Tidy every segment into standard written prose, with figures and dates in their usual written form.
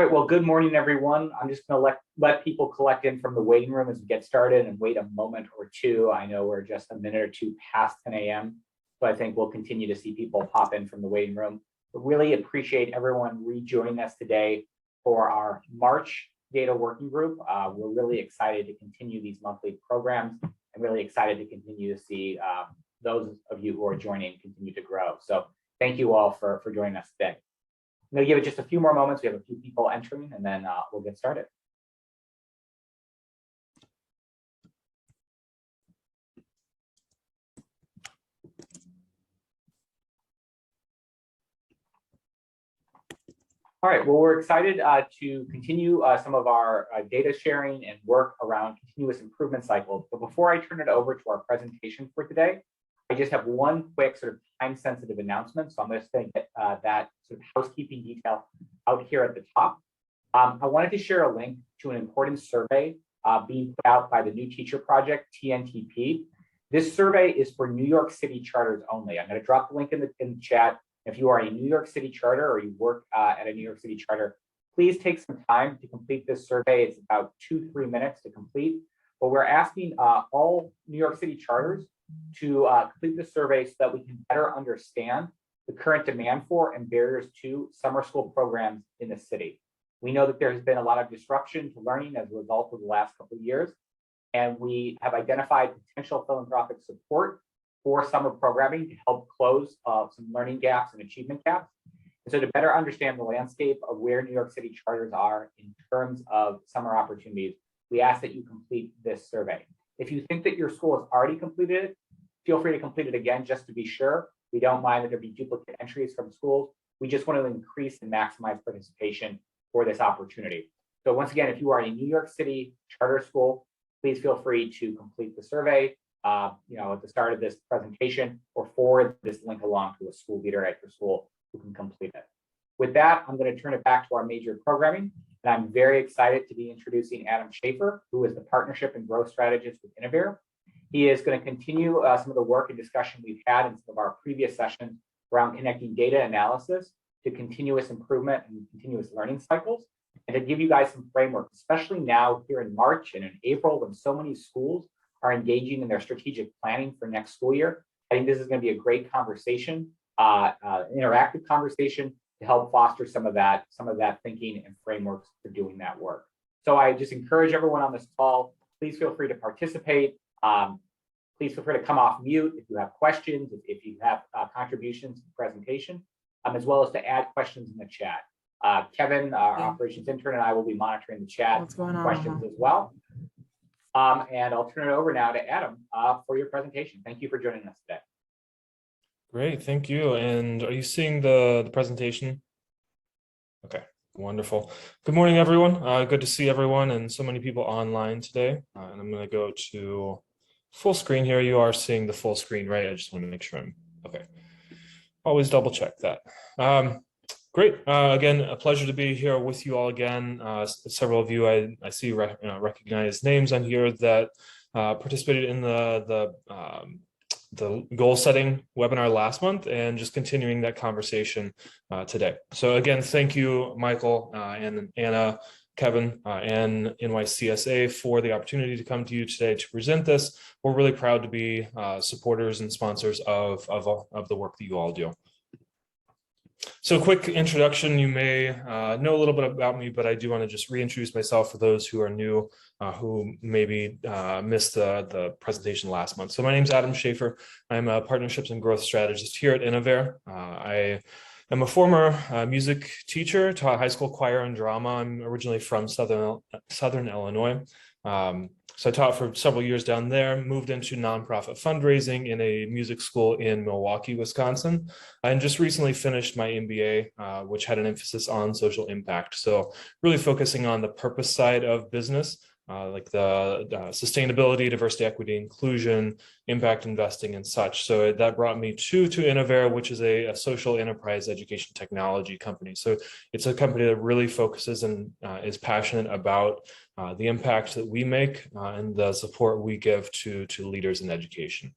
right, well, good morning, everyone. I'm just going to let people collect in from the waiting room as we get started and wait a moment or two. I know we're just a minute or two past 10 a.m., so I think we'll continue to see people pop in from the waiting room. But really appreciate everyone rejoining us today for our March data working group. We're really excited to continue these monthly programs and really excited to continue to see those of you who are joining continue to grow. So thank you all for joining us today. I'm going to give it just a few more moments. We have a few people entering, and then we'll get started. All right, well, we're excited to continue some of our data sharing and work around continuous improvement cycles. But before I turn it over to our presentation for today, I just have one quick sort of time-sensitive announcement. So I'm just going to get that sort of housekeeping detail out here at the top. I wanted to share a link to an important survey being put out by the New Teacher Project, TNTP. This survey is for New York City charters only. I'm going to drop the link in the chat. If you are a New York City charter or you work at a New York City charter, please take some time to complete this survey. It's about 2-3 minutes to complete. But we're asking all New York City charters to complete the survey so that we can better understand the current demand for and barriers to summer school programs in the city. We know that there has been a lot of disruption to learning as a result of the last couple of years, and we have identified potential philanthropic support for summer programming to help close some learning gaps and achievement gaps. And so to better understand the landscape of where New York City charters are in terms of summer opportunities, we ask that you complete this survey. If you think that your school has already completed it, feel free to complete it again just to be sure. We don't mind that there be duplicate entries from schools. We just want to increase and maximize participation for this opportunity. So once again, if you are a New York City charter school, please feel free to complete the survey at the start of this presentation, or forward this link along to a school leader at your school who can complete it. With that, I'm going to turn it back to our major programming. And I'm very excited to be introducing Adam Schaefer, who is the Partnership and Growth Strategist with Innovair. He is going to continue some of the work and discussion we've had in some of our previous sessions around connecting data analysis to continuous improvement and continuous learning cycles, and to give you guys some framework, especially now here in March and in April when so many schools are engaging in their strategic planning for next school year. I think this is going to be a great conversation, interactive conversation, to help foster some of that thinking and frameworks for doing that work. So I just encourage everyone on this call, please feel free to participate. Please feel free to come off mute if you have questions, if you have contributions to the presentation, as well as to add questions in the chat. Kevin, our operations intern, and I will be monitoring the chat questions as well. And I'll turn it over now to Adam for your presentation. Thank you for joining us today. Great, thank you. And are you seeing the presentation? Okay, wonderful. Good morning, everyone. Good to see everyone and so many people online today. And I'm going to go to full screen here. You are seeing the full screen, right? I just want to make sure I'm okay. Always double check that. Great. Again, a pleasure to be here with you all again. Several of you I see recognize names on here that participated in the goal setting webinar last month, and just continuing that conversation today. So again, thank you, Michael and Anna, Kevin, and NYCSA for the opportunity to come to you today to present this. We're really proud to be supporters and sponsors of the work that you all do. So quick introduction, you may know a little bit about me, but I do want to just reintroduce myself for those who are new, who maybe missed the presentation last month. So my name is Adam Schaefer. I'm a Partnerships and Growth Strategist here at Innovair. I am a former music teacher, taught high school choir and drama. I'm originally from Southern Illinois. So I taught for several years down there, moved into nonprofit fundraising in a music school in Milwaukee, Wisconsin, and just recently finished my MBA, which had an emphasis on social impact. So really focusing on the purpose side of business, like the sustainability, diversity, equity, inclusion, impact investing, and such. So that brought me to Innovair, which is a social enterprise education technology company. So it's a company that really focuses and is passionate about the impact that we make and the support we give to leaders in education.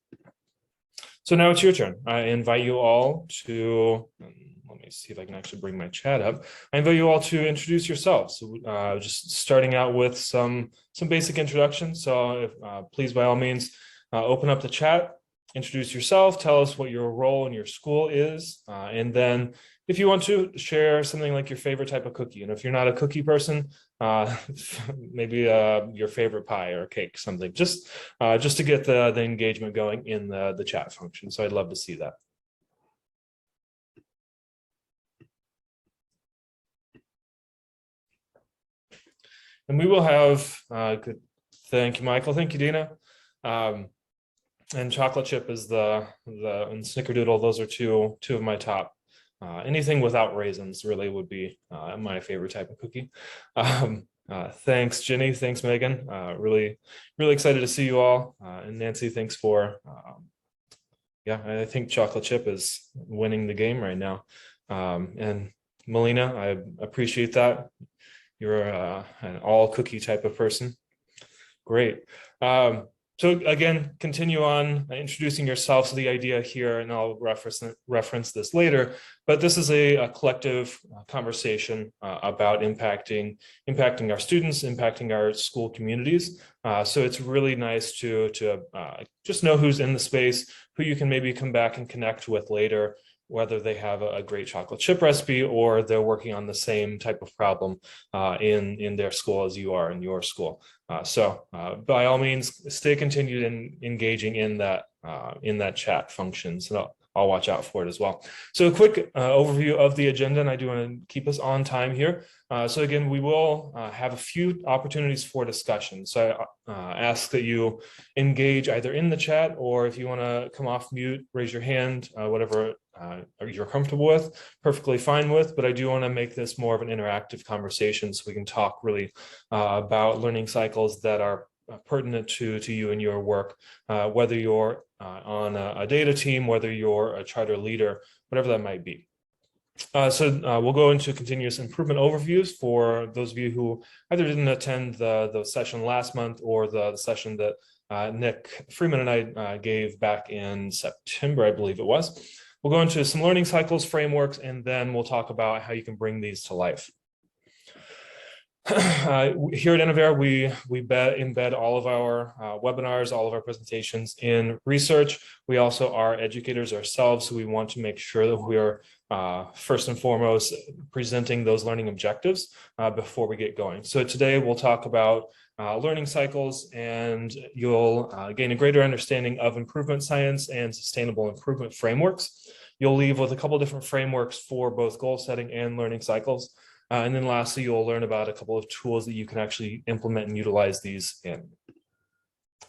So now it's your turn. I invite you all to, let me see if I can actually bring my chat up. I invite you all to introduce yourselves. So, just starting out with some basic introductions. So if, please, by all means, open up the chat, introduce yourself, tell us what your role in your school is, and then if you want to share something like your favorite type of cookie. And if you're not a cookie person, maybe your favorite pie or cake, something, just to get the engagement going in the chat function. So I'd love to see that. And we will have, good, thank you, Michael. Thank you, Dina. And chocolate chip is and snickerdoodle, those are two of my top. Anything without raisins really would be my favorite type of cookie. Thanks, Ginny. Thanks, Megan. Really excited to see you all. And Nancy, thanks for, yeah, I think chocolate chip is winning the game right now. And Melina, I appreciate that. You're an all cookie type of person. Great. So again, continue on introducing yourself. So the idea here, and I'll reference this later, but this is a collective conversation about impacting our students, impacting our school communities. So it's really nice to just know who's in the space, who you can maybe come back and connect with later, whether they have a great chocolate chip recipe or they're working on the same type of problem in their school as you are in your school. So by all means, stay continued in engaging in that chat function. So I'll watch out for it as well. So a quick overview of the agenda, and I do want to keep us on time here. So again, we will have a few opportunities for discussion. So I ask that you engage either in the chat, or if you want to come off mute, raise your hand, whatever you're comfortable with, perfectly fine with. But I do want to make this more of an interactive conversation so we can talk really about learning cycles that are pertinent to you and your work, whether you're on a data team, whether you're a charter leader, whatever that might be. So we'll go into continuous improvement overviews for those of you who either didn't attend the session last month or the session that Nick Freeman and I gave back in September, I believe it was. We'll go into some learning cycles, frameworks, and then we'll talk about how you can bring these to life. Here at Innovare, we embed all of our webinars, all of our presentations in research. We also are educators ourselves, so we want to make sure that we are first and foremost presenting those learning objectives before we get going. So today we'll talk about learning cycles, and you'll gain a greater understanding of improvement science and sustainable improvement frameworks. You'll leave with a couple different frameworks for both goal setting and learning cycles. And then lastly, you'll learn about a couple of tools that you can actually implement and utilize these in.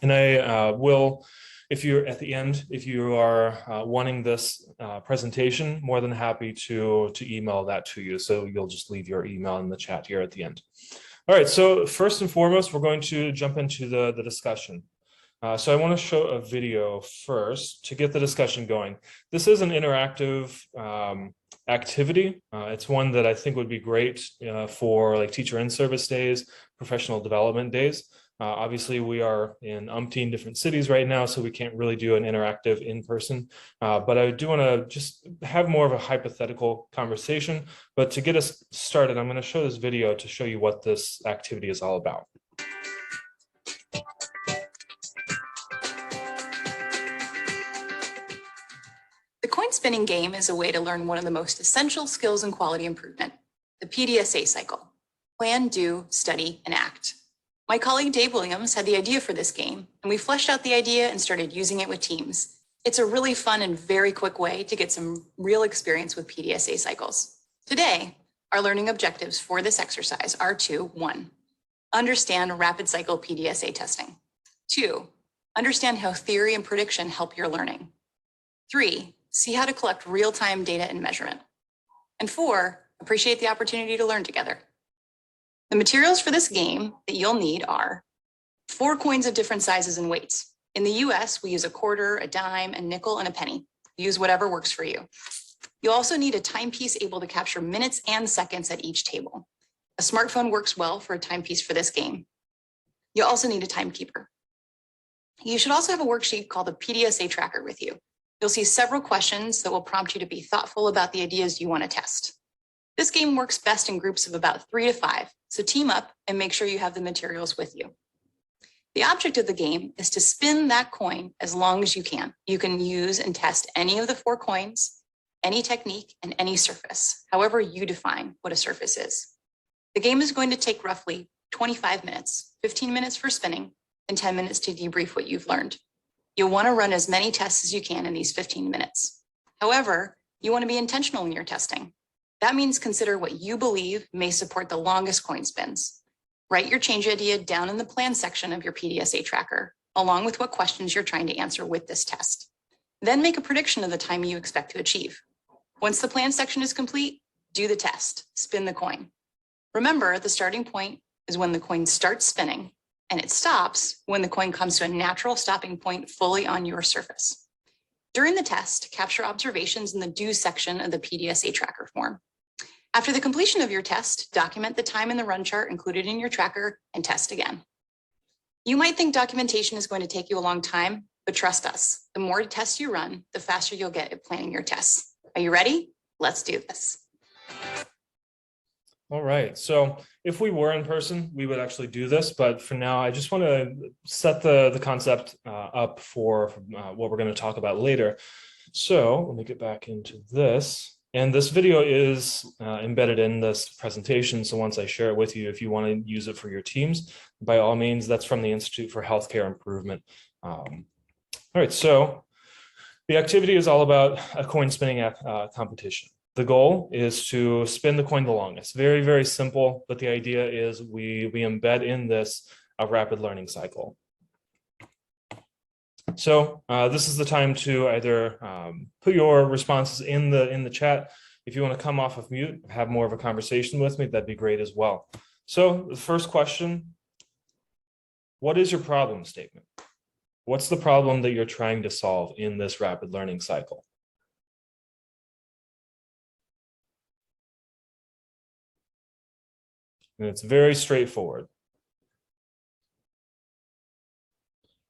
And I will, if you're at the end, if you are wanting this presentation, more than happy to email that to you. So you'll just leave your email in the chat here at the end. All right, so first and foremost, we're going to jump into the discussion. So I want to show a video first to get the discussion going. This is an interactive activity. It's one that I think would be great for like teacher in-service days, professional development days. Obviously, we are in umpteen different cities right now, so we can't really do an interactive in person. But I do want to just have more of a hypothetical conversation. But to get us started, I'm going to show this video to show you what this activity is all about. The coin spinning game is a way to learn one of the most essential skills in quality improvement, the PDSA cycle: plan, do, study, and act. My colleague Dave Williams had the idea for this game, and we fleshed out the idea and started using it with teams. It's a really fun and very quick way to get some real experience with PDSA cycles. Today, our learning objectives for this exercise are to 1, understand rapid cycle PDSA testing. 2, understand how theory and prediction help your learning. 3, see how to collect real-time data and measurement. And 4, appreciate the opportunity to learn together. The materials for this game that you'll need are 4 coins of different sizes and weights. In the US, we use a quarter, a dime, a nickel, and a penny. Use whatever works for you. You'll also need a timepiece able to capture minutes and seconds at each table. A smartphone works well for a timepiece for this game. You'll also need a timekeeper. You should also have a worksheet called the PDSA tracker with you. You'll see several questions that will prompt you to be thoughtful about the ideas you want to test. This game works best in groups of about 3 to 5, so team up and make sure you have the materials with you. The object of the game is to spin that coin as long as you can. You can use and test any of the 4 coins, any technique, and any surface, however you define what a surface is. The game is going to take roughly 25 minutes, 15 minutes for spinning, and 10 minutes to debrief what you've learned. You'll want to run as many tests as you can in these 15 minutes. However, you want to be intentional in your testing. That means consider what you believe may support the longest coin spins. Write your change idea down in the plan section of your PDSA tracker, along with what questions you're trying to answer with this test. Then make a prediction of the time you expect to achieve. Once the plan section is complete, do the test, spin the coin. Remember, the starting point is when the coin starts spinning, and it stops when the coin comes to a natural stopping point fully on your surface. During the test, capture observations in the do section of the PDSA tracker form. After the completion of your test, document the time in the run chart included in your tracker and test again. You might think documentation is going to take you a long time, but trust us, the more tests you run, the faster you'll get at planning your tests. Are you ready? Let's do this. All right, so if we were in person, we would actually do this, but for now, I just want to set the concept up for what we're going to talk about later. So let me get back into this. And this video is embedded in this presentation, so once I share it with you, if you want to use it for your teams, by all means, that's from the Institute for Healthcare Improvement. All right, so the activity is all about a coin spinning competition. The goal is to spin the coin the longest. Very, very simple, but the idea is we embed in this a rapid learning cycle. So this is the time to either put your responses in the chat. If you want to come off of mute, have more of a conversation with me, that'd be great as well. So the first question, what is your problem statement? What's the problem that you're trying to solve in this rapid learning cycle? And it's very straightforward.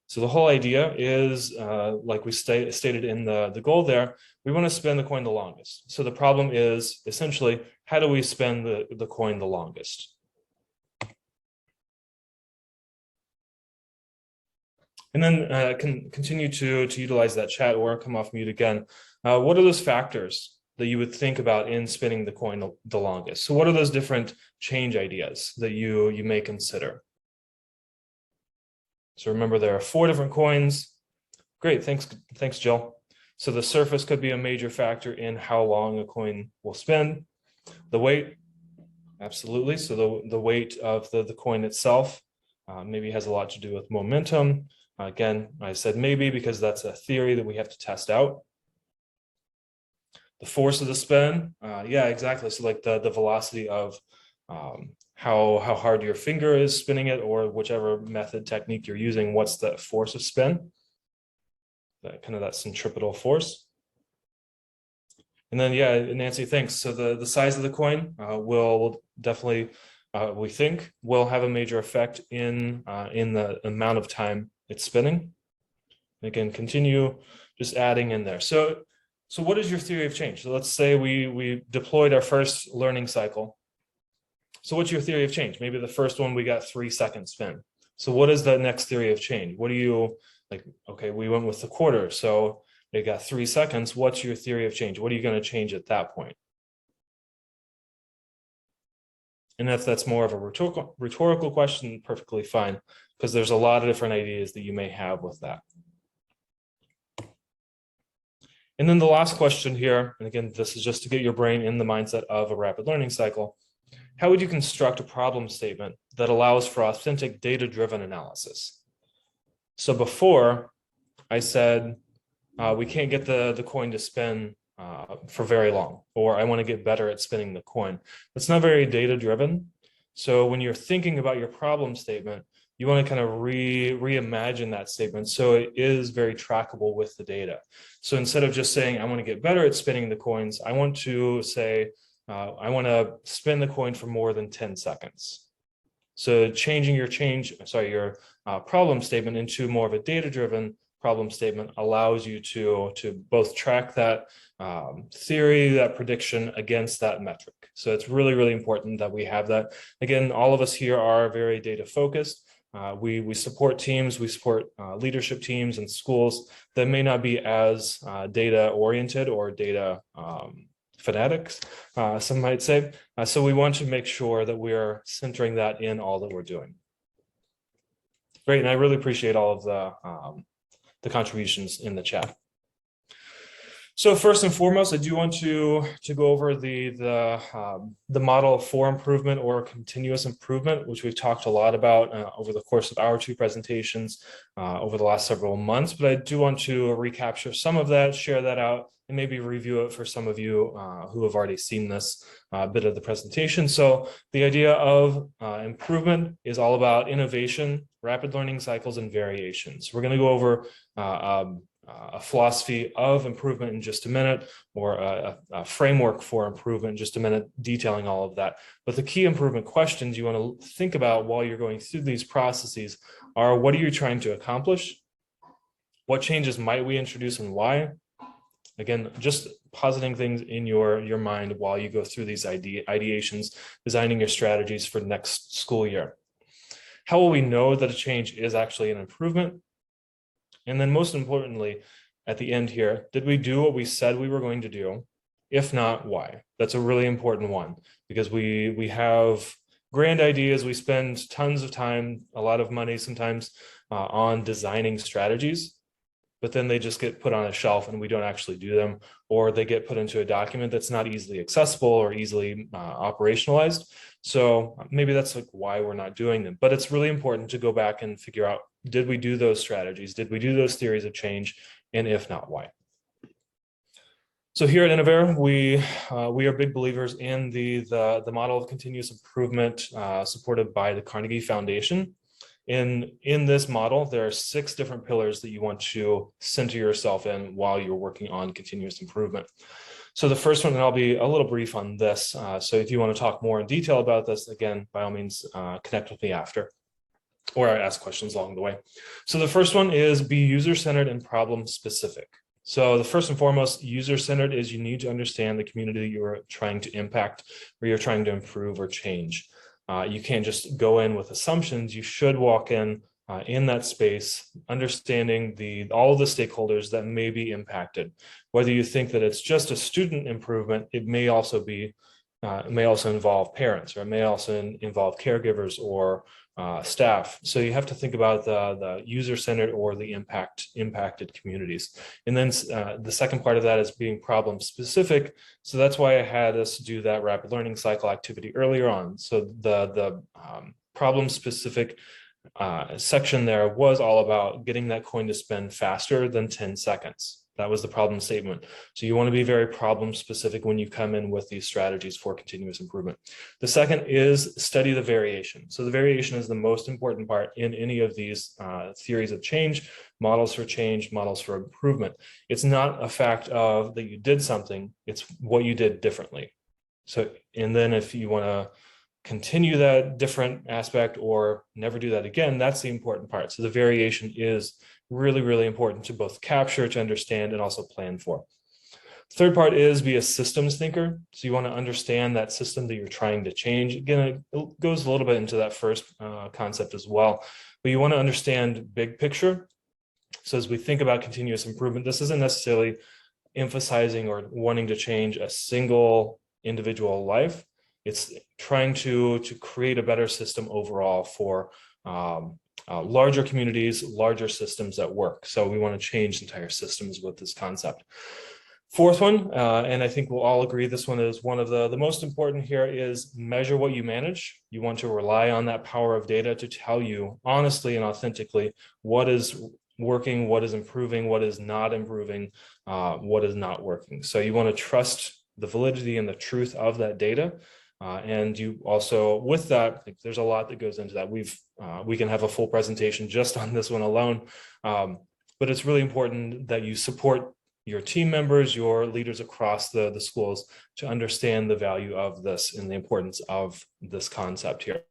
So the whole idea is, like we stated in the goal there, we want to spin the coin the longest. So the problem is essentially, how do we spin the coin the longest? And then continue to utilize that chat or come off mute again. What are those factors that you would think about in spinning the coin the longest? So what are those different change ideas that you may consider? So remember, there are 4 different coins. Great, thanks, Jill. So the surface could be a major factor in how long a coin will spin. The weight, absolutely. So the weight of the coin itself maybe has a lot to do with momentum. Again, I said maybe because that's a theory that we have to test out. The force of the spin, yeah, exactly. So like the velocity of how hard your finger is spinning it, or whichever method technique you're using, what's the force of spin? That kind of that centripetal force. And then, yeah, Nancy, thanks. So the size of the coin will definitely, we think, will have a major effect in the amount of time it's spinning. And again, continue just adding in there. So what is your theory of change? So let's say we deployed our first learning cycle. So what's your theory of change? Maybe the first one we got 3-second spin. So what is the next theory of change? What do you like? Okay, we went with the quarter, so they got 3 seconds. What's your theory of change? What are you going to change at that point? And if that's more of a rhetorical question, perfectly fine, because there's a lot of different ideas that you may have with that. And then the last question here, and again, this is just to get your brain in the mindset of a rapid learning cycle. How would you construct a problem statement that allows for authentic data-driven analysis? So before I said, we can't get the coin to spin for very long, or I want to get better at spinning the coin. That's not very data-driven. So when you're thinking about your problem statement, you want to kind of reimagine that statement so it is very trackable with the data. So instead of just saying, I want to get better at spinning the coins, I want to say, I want to spin the coin for more than 10 seconds. So changing your problem statement into more of a data-driven problem statement allows you to both track that theory, that prediction against that metric. So it's really, really important that we have that. Again, all of us here are very data focused. We support teams, we support leadership teams and schools that may not be as data oriented or data fanatics, some might say. So we want to make sure that we are centering that in all that we're doing. Great, and I really appreciate all of the contributions in the chat. So first and foremost, I do want to go over the model for improvement or continuous improvement, which we've talked a lot about over the course of our two presentations over the last several months. But I do want to recapture some of that, share that out, and maybe review it for some of you who have already seen this bit of the presentation. So the idea of improvement is all about innovation, rapid learning cycles, and variations. We're going to go over a philosophy of improvement in just a minute, or a framework for improvement in just a minute, detailing all of that. But the key improvement questions you want to think about while you're going through these processes are: what are you trying to accomplish? What changes might we introduce and why? Again, just positing things in your mind while you go through these ideations, designing your strategies for next school year. How will we know that a change is actually an improvement? And then most importantly, at the end here, did we do what we said we were going to do? If not, why? That's a really important one, because we have grand ideas. We spend tons of time, a lot of money sometimes on designing strategies, but then they just get put on a shelf and we don't actually do them, or they get put into a document that's not easily accessible or easily operationalized. So maybe that's like why we're not doing them. But it's really important to go back and figure out, did we do those strategies? Did we do those theories of change? And if not, why? So here at Innovair, we are big believers in the model of continuous improvement supported by the Carnegie Foundation. In this model, there are 6 different pillars that you want to center yourself in while you're working on continuous improvement. So the first one, and I'll be a little brief on this. So if you want to talk more in detail about this, again, by all means, connect with me after, or ask questions along the way. So the first one is be user-centered and problem-specific. So the first and foremost, user-centered is you need to understand the community you're trying to impact, or you're trying to improve or change. You can't just go in with assumptions. You should walk in that space, understanding all of the stakeholders that may be impacted. Whether you think that it's just a student improvement, it may also be, it may also involve parents, or it may also involve caregivers or staff. So you have to think about the user-centered or the impacted communities. And then the second part of that is being problem-specific. So that's why I had us do that rapid learning cycle activity earlier on. So the problem-specific section there was all about getting that coin to spend faster than 10 seconds. That was the problem statement. So you want to be very problem specific when you come in with these strategies for continuous improvement. The second is study the variation. So the variation is the most important part in any of these theories of change, models for change, models for improvement. It's not a fact of that you did something, it's what you did differently. So, and then if you want to continue that different aspect or never do that again, that's the important part. So the variation is really, really important to both capture, to understand, and also plan for. Third part is be a systems thinker. So you want to understand that system that you're trying to change. Again, it goes a little bit into that first concept as well, but you want to understand big picture. So as we think about continuous improvement, this isn't necessarily emphasizing or wanting to change a single individual life. It's trying to create a better system overall for larger communities, larger systems that work. So we want to change entire systems with this concept. Fourth one, and I think we'll all agree this one is one of the most important here, is measure what you manage. You want to rely on that power of data to tell you honestly and authentically what is working, what is improving, what is not improving, what is not working. So you want to trust the validity and the truth of that data. And you also, with that, there's a lot that goes into that. We can have a full presentation just on this one alone, but it's really important that you support your team members, your leaders across the schools to understand the value of this and the importance of this concept here.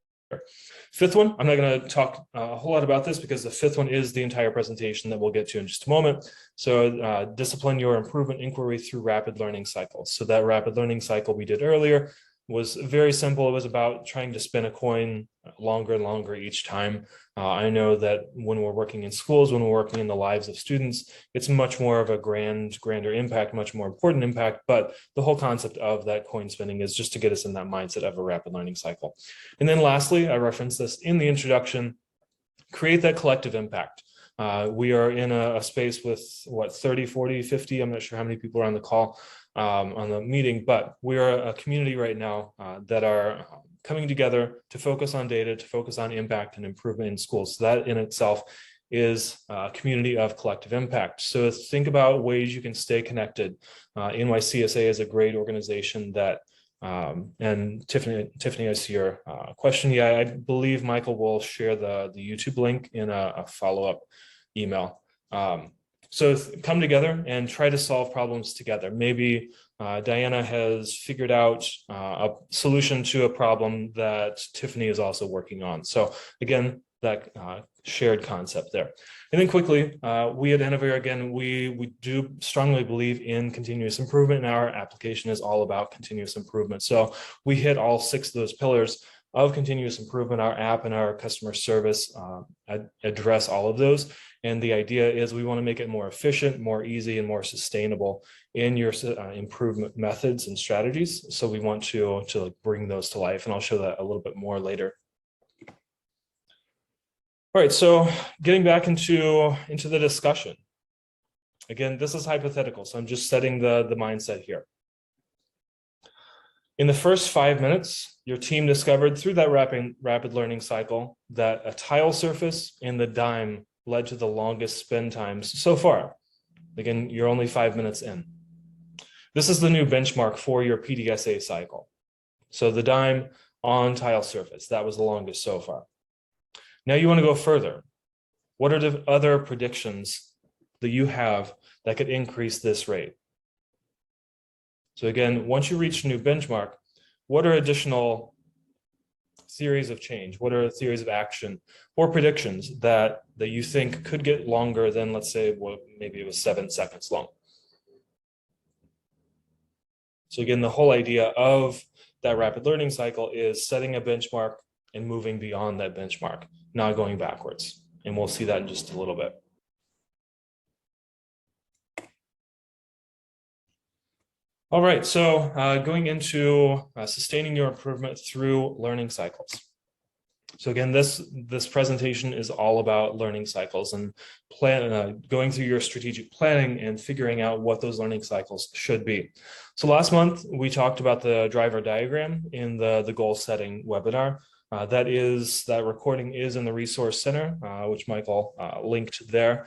Fifth one, I'm not going to talk a whole lot about this because the fifth one is the entire presentation that we'll get to in just a moment. So discipline your improvement inquiry through rapid learning cycles. So that rapid learning cycle we did earlier was very simple. It was about trying to spin a coin longer and longer each time. I know that when we're working in schools, when we're working in the lives of students, it's much more of a grander impact, much more important impact. But the whole concept of that coin spinning is just to get us in that mindset of a rapid learning cycle. And then lastly, I referenced this in the introduction, create that collective impact. We are in a space with what, 30, 40, 50, I'm not sure how many people are on the call, on the meeting, but we are a community right now that are coming together to focus on data, to focus on impact and improvement in schools. So that in itself is a community of collective impact. So think about ways you can stay connected. NYCSA is a great organization that, and Tiffany, I see your question. Yeah, I believe Michael will share the YouTube link in a follow-up email. So come together and try to solve problems together. Maybe Diana has figured out a solution to a problem that Tiffany is also working on. So again, that shared concept there. And then quickly, we at Innovare, again, we do strongly believe in continuous improvement, and our application is all about continuous improvement. So we hit all 6 of those pillars of continuous improvement. Our app and our customer service address all of those. And the idea is we want to make it more efficient, more easy, and more sustainable in your improvement methods and strategies. So we want to bring those to life, and I'll show that a little bit more later. All right, so getting back into the discussion. Again, this is hypothetical, so I'm just setting the mindset here. In the first 5 minutes, your team discovered through that rapid learning cycle that a tile surface and the dime led to the longest spin times so far. Again, you're only 5 minutes in. This is the new benchmark for your PDSA cycle. So the dime on tile surface, that was the longest so far. Now you want to go further. What are the other predictions that you have that could increase this rate? So again, once you reach a new benchmark, what are additional theories of change? What are theories of action or predictions that you think could get longer than, let's say, maybe it was 7 seconds long? So again, the whole idea of that rapid learning cycle is setting a benchmark and moving beyond that benchmark, not going backwards. And we'll see that in just a little bit. All right, so going into sustaining your improvement through learning cycles. So again, this presentation is all about learning cycles and going through your strategic planning and figuring out what those learning cycles should be. So last month, we talked about the driver diagram in the goal setting webinar. That recording is in the resource center, which Michael linked there.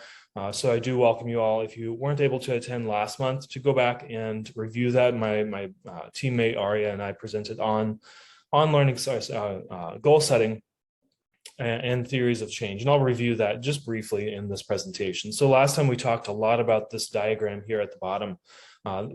So I do welcome you all, if you weren't able to attend last month, to go back and review that. My teammate Aria and I presented on learning goal setting and theories of change. And I'll review that just briefly in this presentation. So last time we talked a lot about this diagram here at the bottom.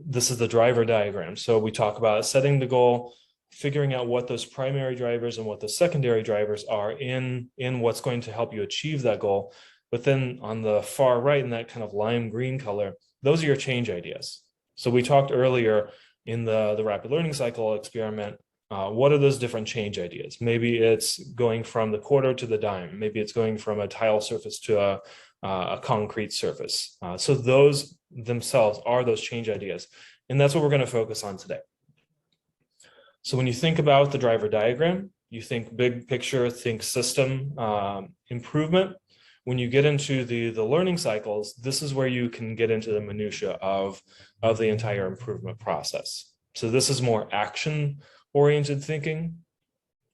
This is the driver diagram. So we talk about setting the goal, figuring out what those primary drivers and what the secondary drivers are in what's going to help you achieve that goal. But then on the far right, in that kind of lime green color, those are your change ideas. So we talked earlier in the rapid learning cycle experiment, what are those different change ideas? Maybe it's going from the quarter to the dime. Maybe it's going from a tile surface to a concrete surface. So those themselves are those change ideas. And that's what we're going to focus on today. So when you think about the driver diagram, you think big picture, think system improvement. When you get into the learning cycles, this is where you can get into the minutia of the entire improvement process. So this is more action-oriented thinking,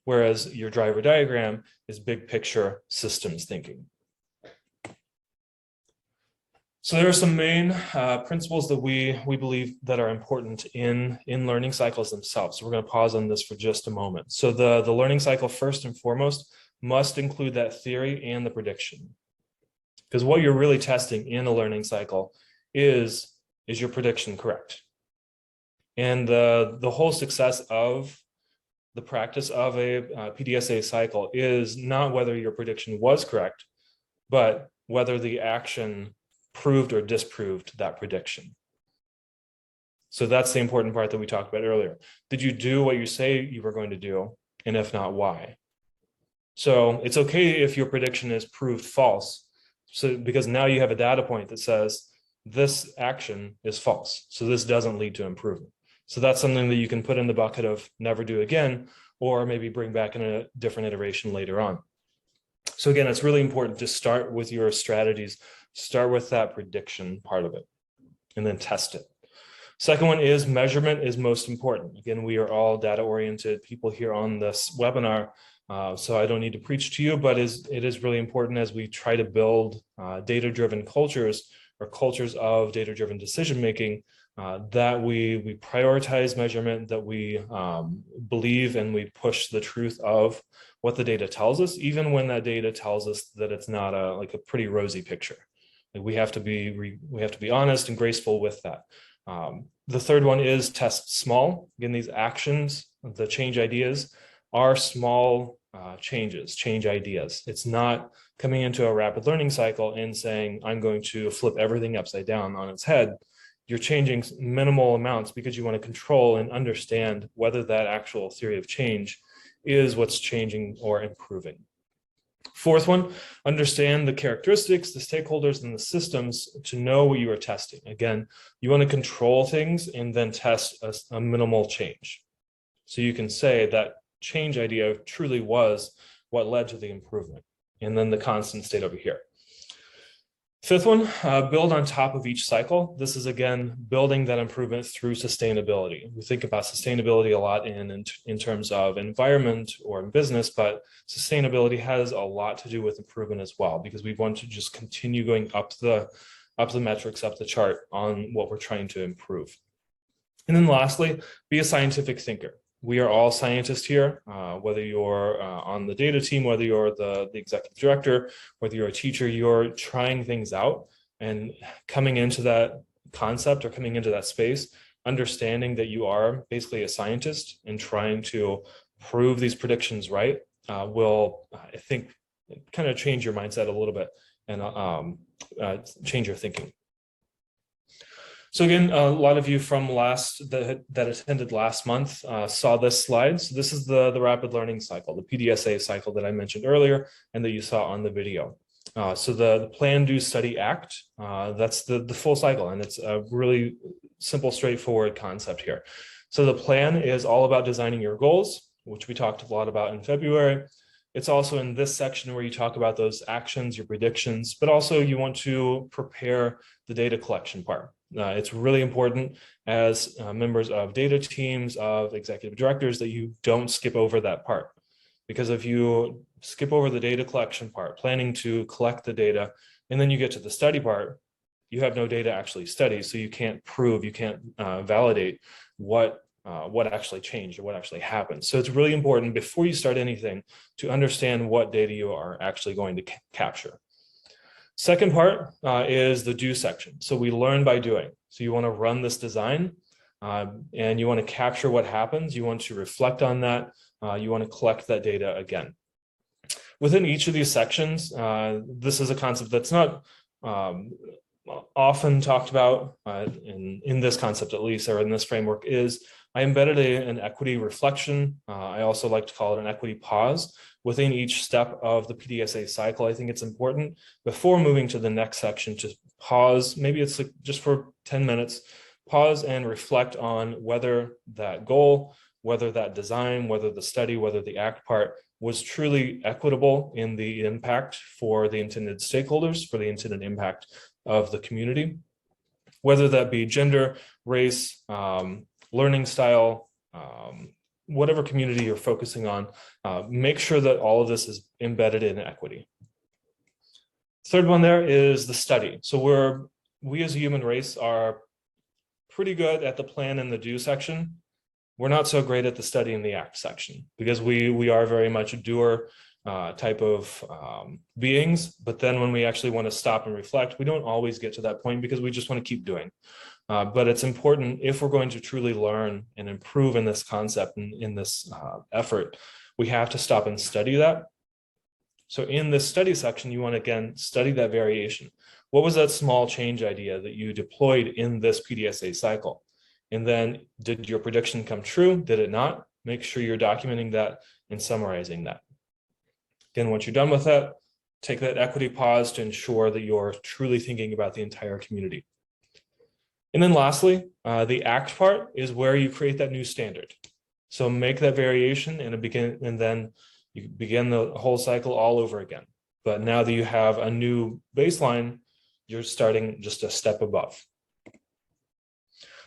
whereas your driver diagram is big picture systems thinking. So there are some main principles that we believe that are important in learning cycles themselves. So we're going to pause on this for just a moment. So the learning cycle, first and foremost, must include that theory and the prediction. Because what you're really testing in a learning cycle is your prediction correct? And the whole success of the practice of a PDSA cycle is not whether your prediction was correct, but whether the action proved or disproved that prediction. So that's the important part that we talked about earlier. Did you do what you say you were going to do? And if not, why? So it's okay if your prediction is proved false. So because now you have a data point that says this action is false. So this doesn't lead to improvement. So that's something that you can put in the bucket of never do again, or maybe bring back in a different iteration later on. So again, it's really important to start with your strategies, start with that prediction part of it, and then test it. Second one is measurement is most important. Again, we are all data-oriented people here on this webinar, so I don't need to preach to you, but it is really important as we try to build data-driven cultures or cultures of data-driven decision-making, that we prioritize measurement, that we believe and we push the truth of what the data tells us, even when that data tells us that it's not a pretty rosy picture. Like we have to be honest and graceful with that. The third one is test small. Again, these actions, the change ideas, are small change ideas. It's not coming into a rapid learning cycle and saying, I'm going to flip everything upside down on its head. You're changing minimal amounts because you want to control and understand whether that actual theory of change is what's changing or improving. Fourth one, understand the characteristics, the stakeholders, and the systems to know what you are testing. Again, you want to control things and then test a minimal change. So you can say that change idea truly was what led to the improvement. And then the constant state over here. Fifth one, build on top of each cycle. This is, again, building that improvement through sustainability. We think about sustainability a lot in terms of environment or in business, but sustainability has a lot to do with improvement as well, because we want to just continue going up the metrics, up the chart on what we're trying to improve. And then lastly, be a scientific thinker. We are all scientists here, whether you're on the data team, whether you're the executive director, whether you're a teacher, you're trying things out and coming into that concept or coming into that space, understanding that you are basically a scientist and trying to prove these predictions right will, I think, kind of change your mindset a little bit and change your thinking. So again, a lot of you from that attended last month saw this slide. So this is the rapid learning cycle, the PDSA cycle that I mentioned earlier and that you saw on the video. So the plan, do, study, act, that's the full cycle, and it's a really simple, straightforward concept here. So the plan is all about designing your goals, which we talked a lot about in February. It's also in this section where you talk about those actions, your predictions, but also you want to prepare the data collection part. It's really important as members of data teams, of executive directors, that you don't skip over that part. Because if you skip over the data collection part, planning to collect the data, and then you get to the study part, you have no data actually study, so you can't prove, you can't validate what actually changed or what actually happened. So it's really important before you start anything to understand what data you are actually going to capture. Second part is the do section. So we learn by doing. So you want to run this design and you want to capture what happens. You want to reflect on that. You want to collect that data again. Within each of these sections, this is a concept that's not often talked about in this concept, at least, or in this framework, is I embedded an equity reflection. I also like to call it an equity pause within each step of the PDSA cycle. I think it's important before moving to the next section to pause. Maybe it's like just for 10 minutes, pause and reflect on whether that goal, whether that design, whether the study, whether the act part was truly equitable in the impact for the intended stakeholders, for the intended impact of the community, whether that be gender, race, learning style, whatever community you're focusing on, make sure that all of this is embedded in equity. Third one there is the study. So we as a human race are pretty good at the plan and the do section. We're not so great at the study and the act section, because we are very much a doer type of beings. But then when we actually want to stop and reflect, we don't always get to that point because we just want to keep doing. But it's important if we're going to truly learn and improve in this concept and in this effort, we have to stop and study that. So in this study section, you want to again study that variation. What was that small change idea that you deployed in this PDSA cycle? And then did your prediction come true? Did it not? Make sure you're documenting that and summarizing that. Again, once you're done with that, take that equity pause to ensure that you're truly thinking about the entire community. And then lastly, the act part is where you create that new standard. So make that variation and then you begin the whole cycle all over again. But now that you have a new baseline, you're starting just a step above.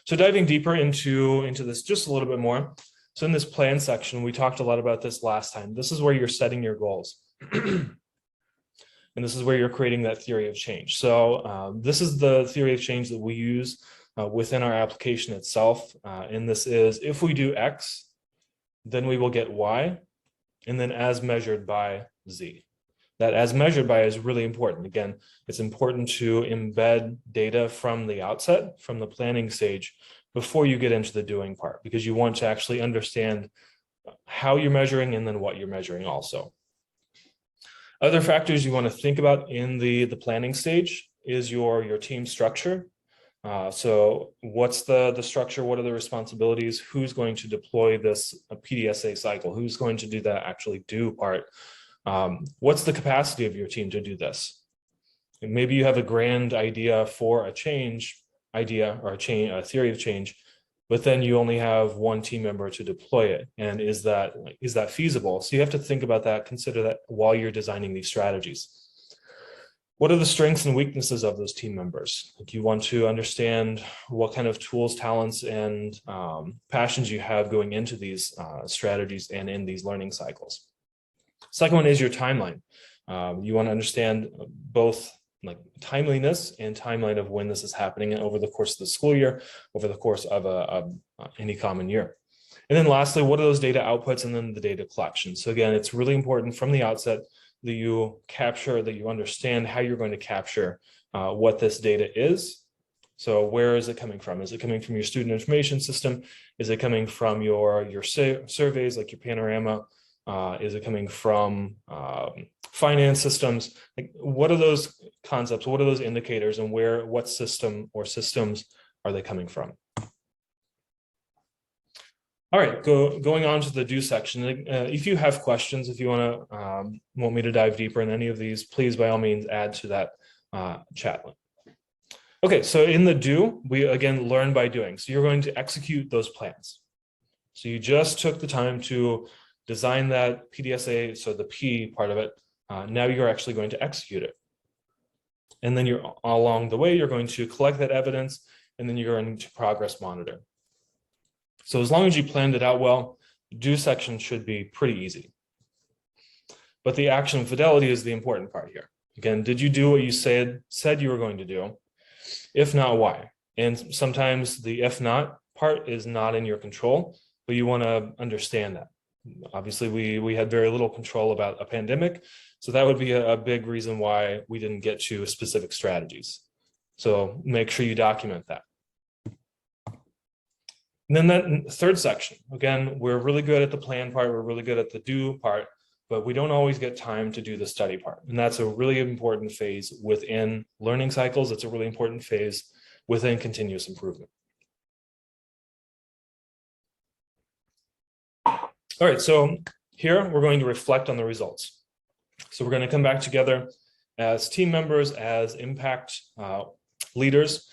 So diving deeper into this just a little bit more. So in this plan section, we talked a lot about this last time. This is where you're setting your goals. And this is where you're creating that theory of change. So this is the theory of change that we use within our application itself. And this is, if we do X, then we will get Y, and then as measured by Z. That as measured by is really important. Again, it's important to embed data from the outset, from the planning stage, before you get into the doing part, because you want to actually understand how you're measuring and then what you're measuring also. Other factors you want to think about in the planning stage is your team structure. So what's the structure? What are the responsibilities? Who's going to deploy this PDSA cycle? Who's going to do that actually do part? What's the capacity of your team to do this? And maybe you have a grand idea for a change idea or a theory of change, but then you only have one team member to deploy it. And is that feasible? So you have to think about that, consider that while you're designing these strategies. What are the strengths and weaknesses of those team members? Like, you want to understand what kind of tools, talents, and passions you have going into these strategies and in these learning cycles. Second one is your timeline. You want to understand both like timeliness and timeline of when this is happening over the course of the school year, over the course of any common year. And then lastly, what are those data outputs and then the data collection? So again, it's really important from the outset that you capture, that you understand how you're going to capture what this data is. So where is it coming from? Is it coming from your student information system? Is it coming from your surveys, like your panorama? Is it coming from finance systems? Like, what are those concepts? What are those indicators, and what system or systems are they coming from? All right, going on to the do section. If you have questions, if you want me to dive deeper in any of these, please by all means add to that chat. Okay, so in the do, we again learn by doing. So you're going to execute those plans. So you just took the time to design that PDSA, so the P part of it. Now you're actually going to execute it. And then along the way, you're going to collect that evidence, and then you're going to progress monitor. So as long as you planned it out well, the do section should be pretty easy. But the action fidelity is the important part here. Again, did you do what you said you were going to do? If not, why? And sometimes the if not part is not in your control, but you want to understand that. Obviously, we had very little control about a pandemic, so that would be a big reason why we didn't get to specific strategies. So make sure you document that. And then that third section, again, we're really good at the plan part, we're really good at the do part, but we don't always get time to do the study part. And that's a really important phase within learning cycles. It's a really important phase within continuous improvement. All right, so here we're going to reflect on the results. So we're going to come back together as team members, as impact leaders,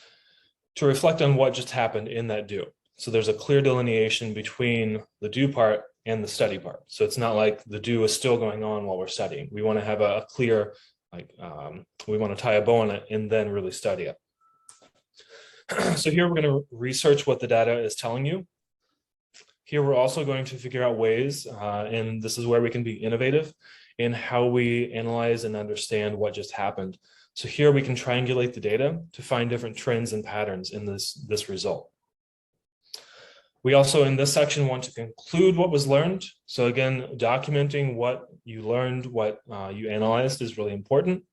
to reflect on what just happened in that do. So there's a clear delineation between the do part and the study part. So it's not like the do is still going on while we're studying. We want to have a clear, we want to tie a bow on it and then really study it. So here we're going to research what the data is telling you. Here we're also going to figure out ways, and this is where we can be innovative in how we analyze and understand what just happened. So here we can triangulate the data to find different trends and patterns in this result. We also, in this section, want to conclude what was learned. So again, documenting what you learned, what you analyzed is really important.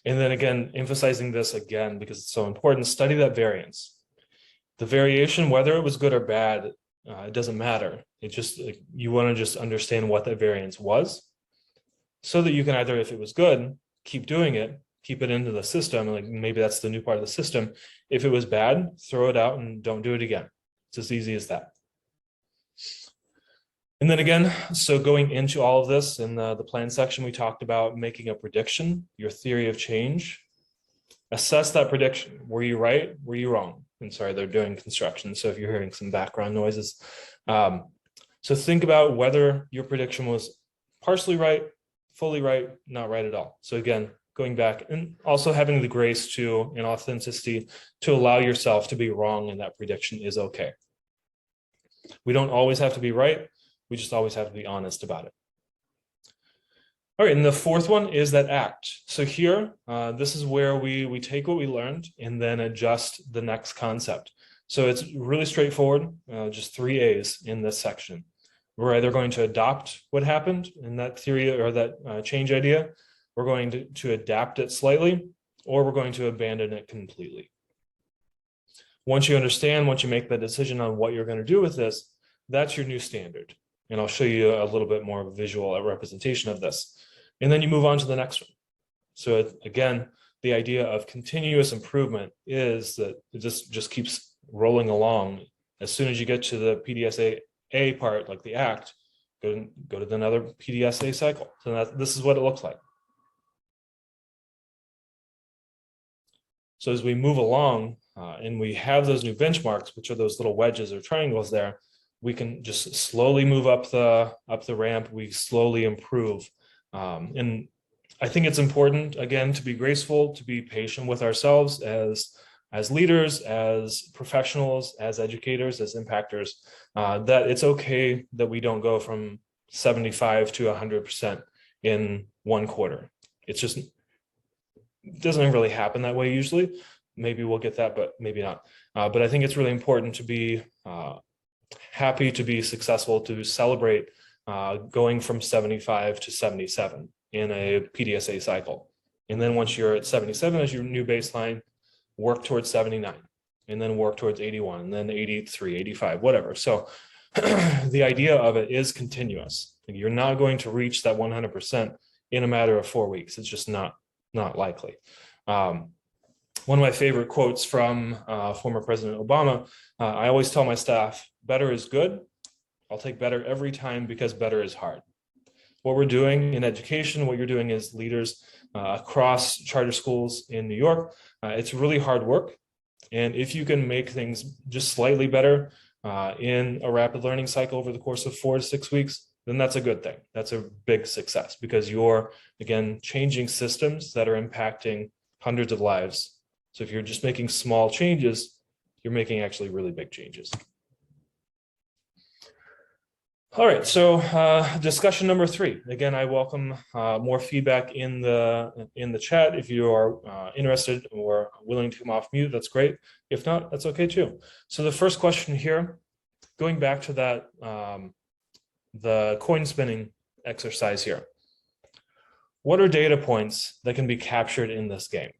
And then again, emphasizing this again, because it's so important, study that variance. The variation, whether it was good or bad, it doesn't matter. It just, you want to just understand what that variance was so that you can either, if it was good, keep doing it, keep it into the system. Like maybe that's the new part of the system. If it was bad, throw it out and don't do it again. It's as easy as that. And then again, so going into all of this in the plan section, we talked about making a prediction, your theory of change. Assess that prediction. Were you right? Were you wrong? And sorry, they're doing construction, so if you're hearing some background noises. So think about whether your prediction was partially right, fully right, not right at all. So again, going back and also having the grace to and authenticity to allow yourself to be wrong, and that prediction is okay. We don't always have to be right. We just always have to be honest about it. All right, and the fourth one is that act. So here, this is where we take what we learned and then adjust the next concept. So it's really straightforward, just 3 A's in this section. We're either going to adopt what happened in that theory or that change idea, we're going to adapt it slightly, or we're going to abandon it completely. Once you understand, once you make the decision on what you're going to do with this, that's your new standard. And I'll show you a little bit more visual representation of this. And then you move on to the next one. So again, the idea of continuous improvement is that it just keeps rolling along. As soon as you get to the PDSA part, like the act, go to another PDSA cycle. So this is what it looks like. So as we move along and we have those new benchmarks, which are those little wedges or triangles there, we can just slowly move up the ramp. We slowly improve. And I think it's important, again, to be graceful, to be patient with ourselves as leaders, as professionals, as educators, as impactors, that it's okay that we don't go from 75 to 100% in 1 quarter. It's just, it doesn't really happen that way usually. Maybe we'll get that, but maybe not. But I think it's really important to be happy, to be successful, to celebrate going from 75 to 77 in a PDSA cycle. And then once you're at 77 as your new baseline, work towards 79, and then work towards 81, and then 83, 85, whatever. So the idea of it is continuous. You're not going to reach that 100% in a matter of 4 weeks. It's just not likely. One of my favorite quotes from former President Obama, I always tell my staff, better is good. I'll take better every time because better is hard. What we're doing in education, what you're doing as leaders across charter schools in New York, it's really hard work. And if you can make things just slightly better in a rapid learning cycle over the course of 4 to 6 weeks, then that's a good thing. That's a big success because you're, again, changing systems that are impacting hundreds of lives. So if you're just making small changes, you're making actually really big changes. All right, so discussion number 3. Again, I welcome more feedback in the chat. If you are interested or willing to come off mute, that's great. If not, that's okay too. So the first question here, going back to that, the coin spinning exercise here. What are data points that can be captured in this game?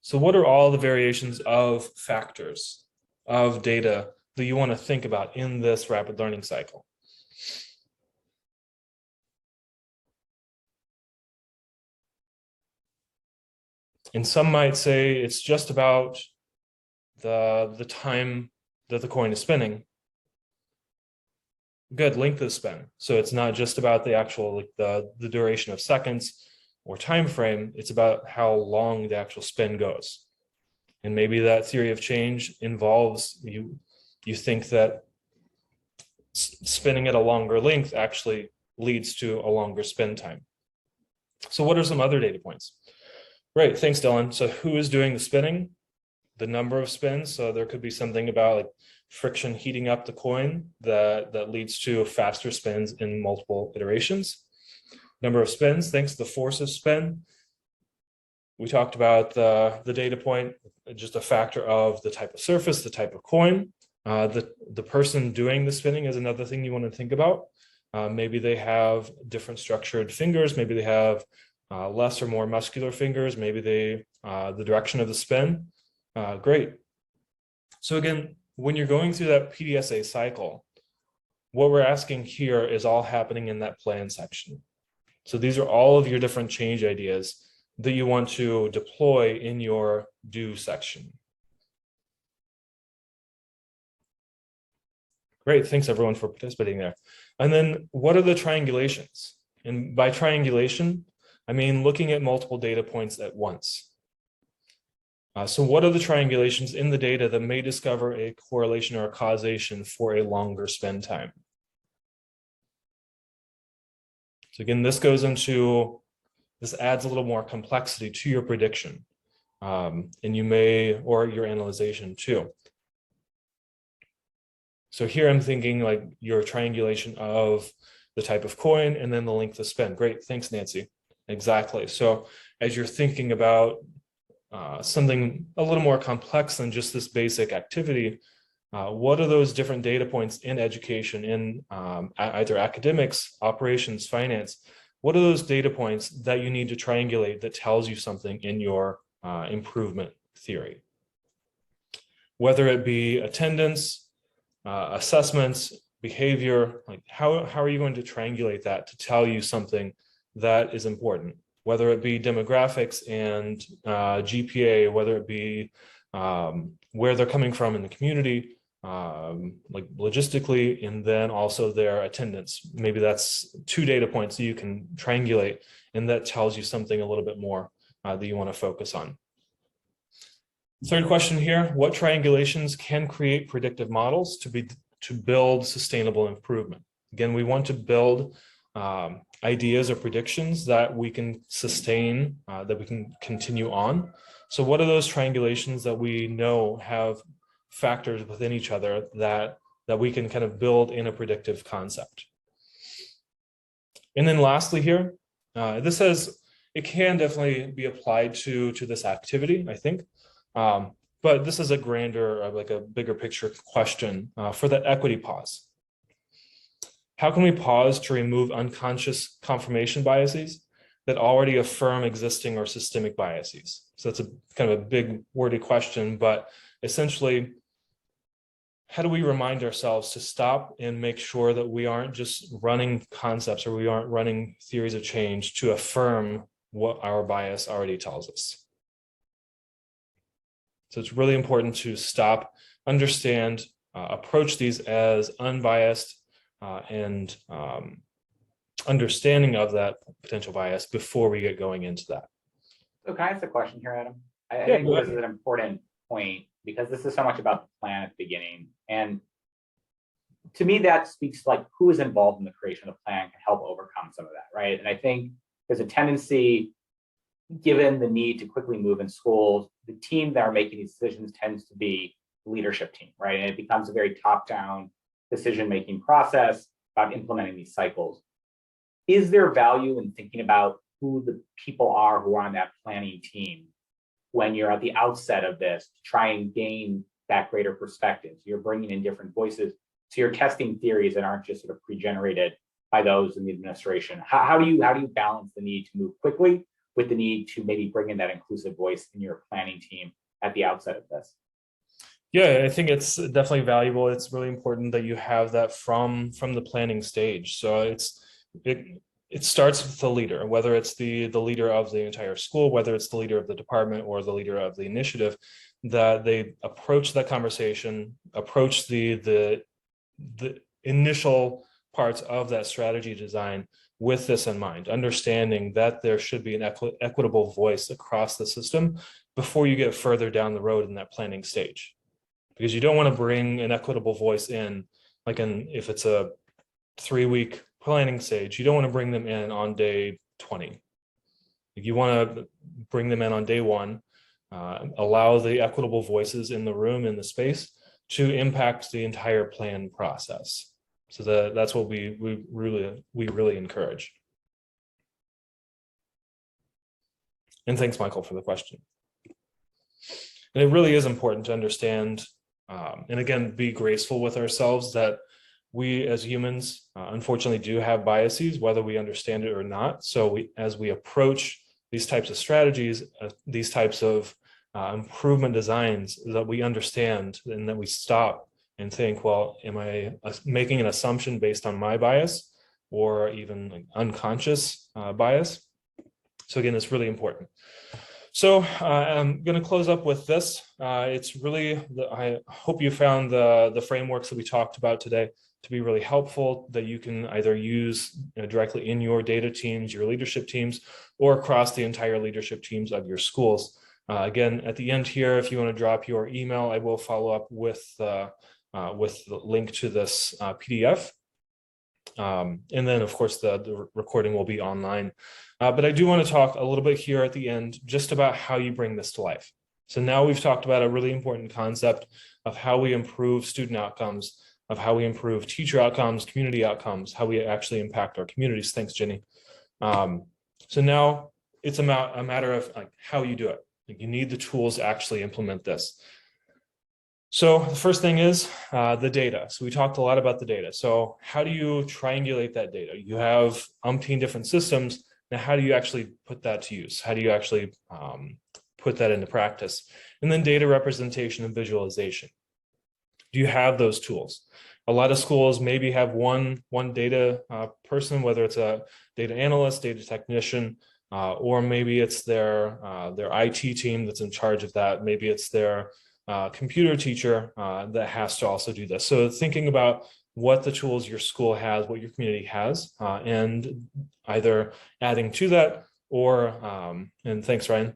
So what are all the variations of factors of data that you want to think about in this rapid learning cycle? And some might say it's just about the time that the coin is spinning. Good, length of spin. So it's not just about the actual, like the duration of seconds or time frame, it's about how long the actual spin goes. And maybe that theory of change involves you think that spinning at a longer length actually leads to a longer spin time. So what are some other data points? Right, thanks, Dylan. So who is doing the spinning? The number of spins. So there could be something about like friction heating up the coin that leads to faster spins in multiple iterations. Number of spins, thanks to the force of spin. We talked about the data point, just a factor of the type of surface, the type of coin. The person doing the spinning is another thing you want to think about. Maybe they have different structured fingers. Maybe they have less or more muscular fingers, maybe the direction of the spin. Great. So again, when you're going through that PDSA cycle, what we're asking here is all happening in that plan section. So these are all of your different change ideas that you want to deploy in your do section. Great, thanks everyone for participating there. And then what are the triangulations? And by triangulation, I mean looking at multiple data points at once. So what are the triangulations in the data that may discover a correlation or a causation for a longer spend time? So again, this adds a little more complexity to your prediction. And you may, or your analyzation too. So here I'm thinking like your triangulation of the type of coin and then the length of spend. Great, thanks, Nancy. Exactly. So as you're thinking about something a little more complex than just this basic activity, what are those different data points in education, in either academics, operations, finance? What are those data points that you need to triangulate that tells you something in your improvement theory? Whether it be attendance, assessments, behavior, like how are you going to triangulate that to tell you something that is important? Whether it be demographics and GPA, whether it be where they're coming from in the community, like logistically, and then also their attendance. Maybe that's 2 data points that you can triangulate, and that tells you something a little bit more that you want to focus on. Third question here, what triangulations can create predictive models to build sustainable improvement? Again, we want to build ideas or predictions that we can sustain, that we can continue on. So what are those triangulations that we know have factors within each other that we can kind of build in a predictive concept? And then lastly here, it can definitely be applied to this activity, I think. But this is a grander, like a bigger picture question for that equity pause. How can we pause to remove unconscious confirmation biases that already affirm existing or systemic biases? So that's a kind of a big wordy question, but essentially, how do we remind ourselves to stop and make sure that we aren't just running concepts or we aren't running theories of change to affirm what our bias already tells us? So it's really important to stop, understand, approach these as unbiased and understanding of that potential bias before we get going into that. So can I ask a question here, Adam? I think this is an important point because this is so much about the plan at the beginning. And to me, that speaks to like who is involved in the creation of the plan can help overcome some of that, right? And I think there's a tendency, given the need to quickly move in schools, the team that are making these decisions tends to be the leadership team, right? And it becomes a very top-down decision-making process about implementing these cycles. Is there value in thinking about who the people are who are on that planning team when you're at the outset of this to try and gain that greater perspective? So you're bringing in different voices. So you're testing theories that aren't just sort of pre-generated by those in the administration. How do you balance the need to move quickly with the need to maybe bring in that inclusive voice in your planning team at the outset of this? Yeah, I think it's definitely valuable. It's really important that you have that from the planning stage. So it starts with the leader, whether it's the leader of the entire school, whether it's the leader of the department or the leader of the initiative, that they approach that conversation, approach the initial parts of that strategy design with this in mind, understanding that there should be an equitable voice across the system before you get further down the road in that planning stage. Because you don't want to bring an equitable voice in, like if it's a 3-week planning stage, you don't want to bring them in on day 20. You want to bring them in on day 1, allow the equitable voices in the room, in the space, to impact the entire plan process. So that's what we really encourage. And thanks, Michael, for the question. And it really is important to understand, and again, be graceful with ourselves that we as humans, unfortunately, do have biases, whether we understand it or not. So as we approach these types of strategies, these types of improvement designs, that we understand and that we stop and think, well, am I making an assumption based on my bias or even like unconscious bias? So again, it's really important. So I'm going to close up with this. It's really, I hope you found the frameworks that we talked about today to be really helpful, that you can either use directly in your data teams, your leadership teams, or across the entire leadership teams of your schools. Again, at the end here, if you want to drop your email, I will follow up with the link to this PDF. And then, of course, the recording will be online. But I do want to talk a little bit here at the end just about how you bring this to life. So now we've talked about a really important concept of how we improve student outcomes, of how we improve teacher outcomes, community outcomes, how we actually impact our communities. Thanks, Jenny. So now it's a matter of like how you do it. Like, you need the tools to actually implement this. So the first thing is the data. So we talked a lot about the data. So how do you triangulate that data? You have umpteen different systems. Now, how do you actually put that to use? How do you actually put that into practice? And then data representation and visualization. Do you have those tools? A lot of schools maybe have one data person, whether it's a data analyst, data technician, or maybe it's their IT team that's in charge of that. Maybe it's their computer teacher that has to also do this. So thinking about what the tools your school has, what your community has, and either adding to that or, and thanks, Ryan,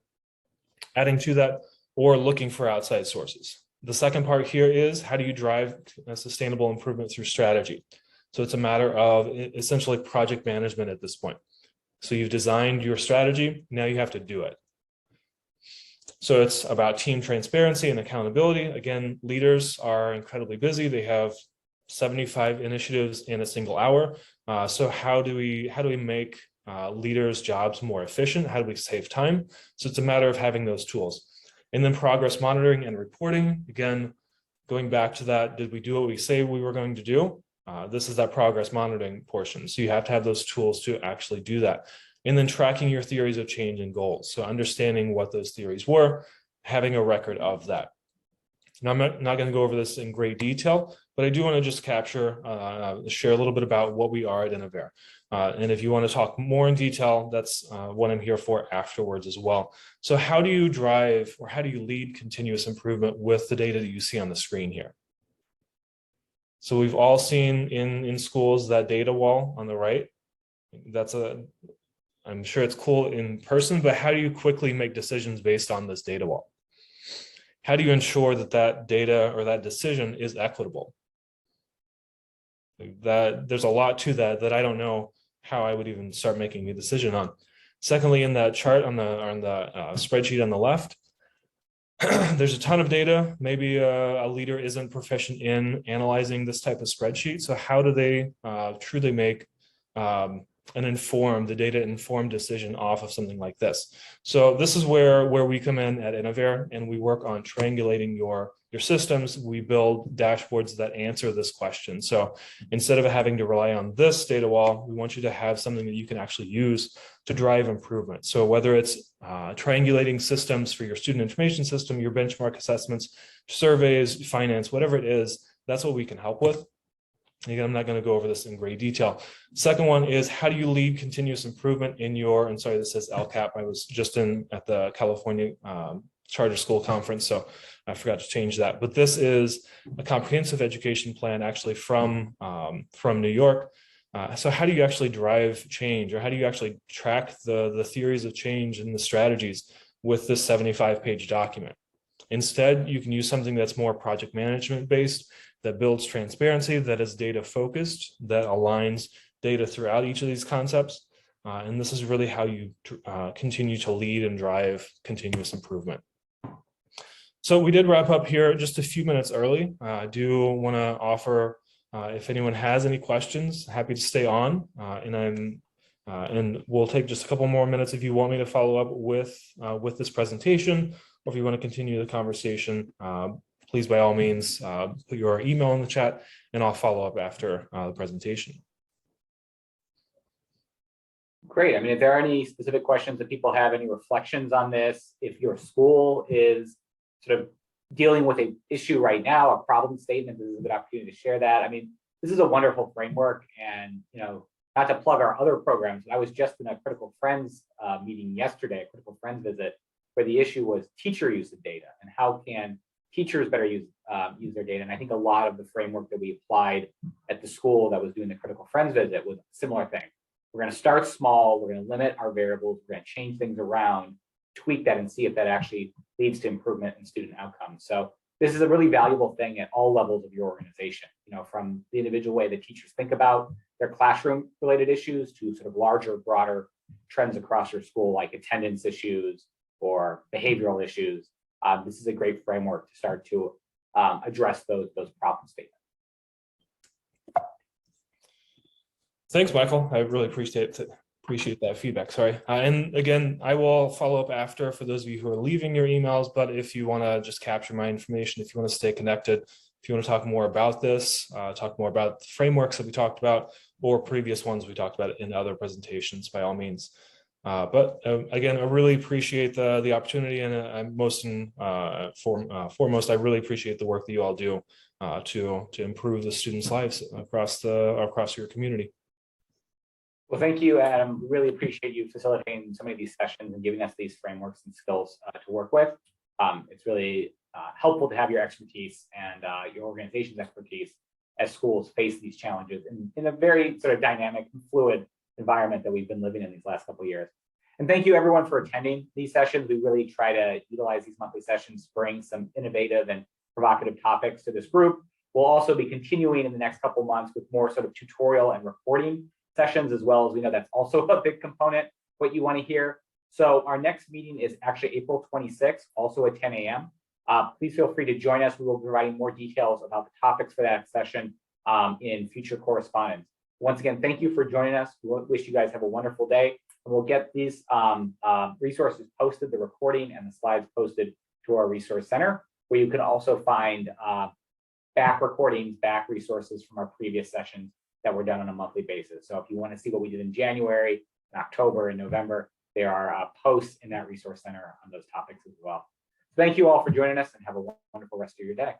adding to that or looking for outside sources. The second part here is, how do you drive a sustainable improvement through strategy? So it's a matter of essentially project management at this point. So you've designed your strategy, now you have to do it. So it's about team transparency and accountability. Again, leaders are incredibly busy. They have 75 initiatives in a single hour. So how do we make leaders' jobs more efficient? How do we save time? So it's a matter of having those tools. And then progress monitoring and reporting. Again, going back to that, did we do what we say we were going to do? This is that progress monitoring portion. So you have to have those tools to actually do that. And then tracking your theories of change and goals. So understanding what those theories were, having a record of that. Now, I'm not going to go over this in great detail, but I do want to just capture, share a little bit about what we are at Innovair. And if you want to talk more in detail, that's what I'm here for afterwards as well. So how do you drive, or how do you lead continuous improvement with the data that you see on the screen here? So we've all seen in schools that data wall on the right. I'm sure it's cool in person, but how do you quickly make decisions based on this data wall? How do you ensure that that data or that decision is equitable? That there's a lot to that I don't know how I would even start making a decision on. Secondly, in that chart on the spreadsheet on the left, there's a ton of data. Maybe a leader isn't proficient in analyzing this type of spreadsheet. So how do they truly make the data-informed decision off of something like this? So this is where we come in at Innovair, and we work on triangulating your systems. We build dashboards that answer this question. So instead of having to rely on this data wall, we want you to have something that you can actually use to drive improvement. So whether it's triangulating systems for your student information system, your benchmark assessments, surveys, finance, whatever it is, that's what we can help with. Again, I'm not going to go over this in great detail. Second one is, how do you lead continuous improvement in your, and sorry, this says LCAP. I was just at the California Charter School Conference, so I forgot to change that. But this is a comprehensive education plan actually from New York. So how do you actually drive change, or how do you actually track the theories of change and the strategies with this 75-page document? Instead, you can use something that's more project management based, that builds transparency, that is data focused, that aligns data throughout each of these concepts. And this is really how you continue to lead and drive continuous improvement. So we did wrap up here just a few minutes early. I do want to offer, if anyone has any questions, happy to stay on. And we'll take just a couple more minutes if you want me to follow up with this presentation, or if you want to continue the conversation please, by all means, put your email in the chat, and I'll follow up after the presentation. Great. I mean, if there are any specific questions that people have, any reflections on this, if your school is sort of dealing with an issue right now, a problem statement, this is a good opportunity to share that. I mean, this is a wonderful framework, and not to plug our other programs, but I was just in a Critical Friends meeting yesterday, a Critical Friends visit, where the issue was teacher use of data and how can teachers better use their data. And I think a lot of the framework that we applied at the school that was doing the Critical Friends visit was a similar thing. We're going to start small. We're going to limit our variables. We're going to change things around, tweak that, and see if that actually leads to improvement in student outcomes. So this is a really valuable thing at all levels of your organization, from the individual way that teachers think about their classroom related issues to sort of larger, broader trends across your school, like attendance issues or behavioral issues. This is a great framework to start to address those problem statements. Thanks, Michael. I really appreciate that feedback. Sorry. And again, I will follow up after for those of you who are leaving your emails, but if you want to just capture my information, if you want to stay connected, if you want to talk more about this, talk more about the frameworks that we talked about or previous ones we talked about in other presentations, by all means. But again, I really appreciate the opportunity, and foremost, I really appreciate the work that you all do to improve the students' lives across your community. Well, thank you, Adam. We really appreciate you facilitating so many of these sessions and giving us these frameworks and skills to work with. It's really helpful to have your expertise and your organization's expertise as schools face these challenges in a very sort of dynamic and fluid environment that we've been living in these last couple of years. And thank you everyone for attending these sessions. We really try to utilize these monthly sessions to bring some innovative and provocative topics to this group. We'll also be continuing in the next couple of months with more sort of tutorial and reporting sessions, as well as we know that's also a big component what you want to hear. So our next meeting is actually April 26th, also at 10 a.m. Please feel free to join us. We will be providing more details about the topics for that session in future correspondence. Once again, thank you for joining us. We wish you guys have a wonderful day, and we'll get these resources posted, the recording and the slides posted to our resource center, where you can also find back recordings, back resources from our previous sessions that were done on a monthly basis. So if you want to see what we did in January, in October, and November, there are posts in that resource center on those topics as well. Thank you all for joining us, and have a wonderful rest of your day.